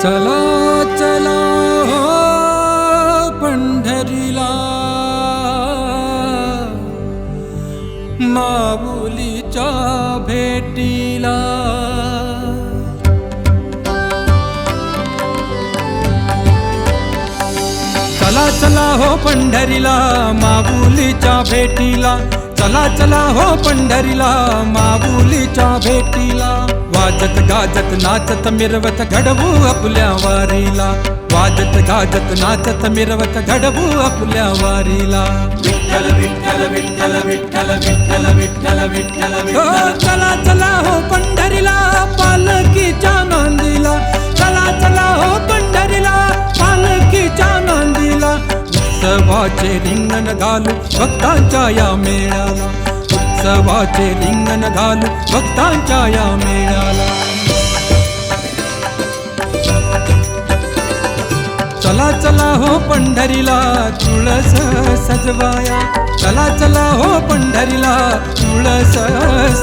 चला चला हो पंढरीला, माऊलीच्या भेटीला. चला चला हो पंढरीला, माऊलीच्या भेटीला. चला चला हो पंढरीला, माऊलीच्या भेटीला. वाजत गाजत नाचत मिरवत घडवू आपल्या वारीला. वाजत गाजत नाचत मिरवत घडवू आपल्या वारीला. विठ्ठल विठ्ठल विठ्ठल विठ्ठल विठ्ठल विठ्ठल विठ्ठल हो चला चला हो पंढरीला, पालखीच्या नांदीला. चला चला हो पंढरीला, पालखीच्या नांदीला. उत्सवाचे रिंगण घालू भक्तांच्या या मेळ्याला. उत्सवाचे रिंगण घालू भक्तांच्या या मेळ्याला. चला चला हो पंढरीला, तुळस सजवाया. चला चला हो पंढरीला, तुळस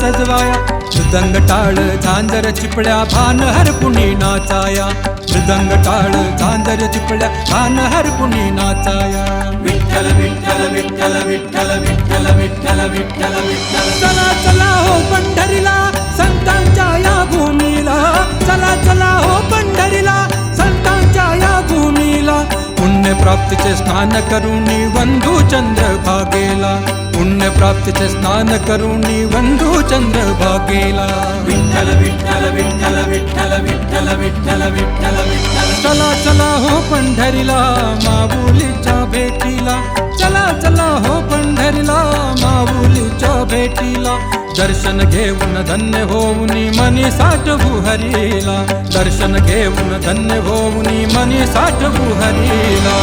सजवाया. मृदंग टाळ झांजर चिपड्या भान हरपुणी नाचाया. मृदंग टाळ झांजर चिपड्या भान हरपुणी नाचाया. विठ्ठल विठ्ठल विठ्ठल विठ्ठल विठ्ठल विठ्ठल विठ्ठल विठ्ठल. चला चला हो पंढरीला, संतांच्या या भूमीला. चला चला हो पंढरीला, संतांच्या या भूमीला. पुण्यप्राप्तीचे स्नान करुणी वंधू चंद्रभागेला. पुण्यप्राप्तीचे स्नान करुणी वंधू चंद्रभागेला. विठ्ठल विठ्ठल विठ्ठल विठ्ठल विठ्ठल विठ्ठल विठ्ठल विठ्ठल. चला चला हो पंढरीला, माऊलीच्या भेटीला. चला चला हो पंढरीला, माऊलीच्या भेटीला. दर्शन घेऊन धन्य होऊनी मनी साठवू हरीला. दर्शन घेऊन धन्य होऊनी मनी साठवू हरीला.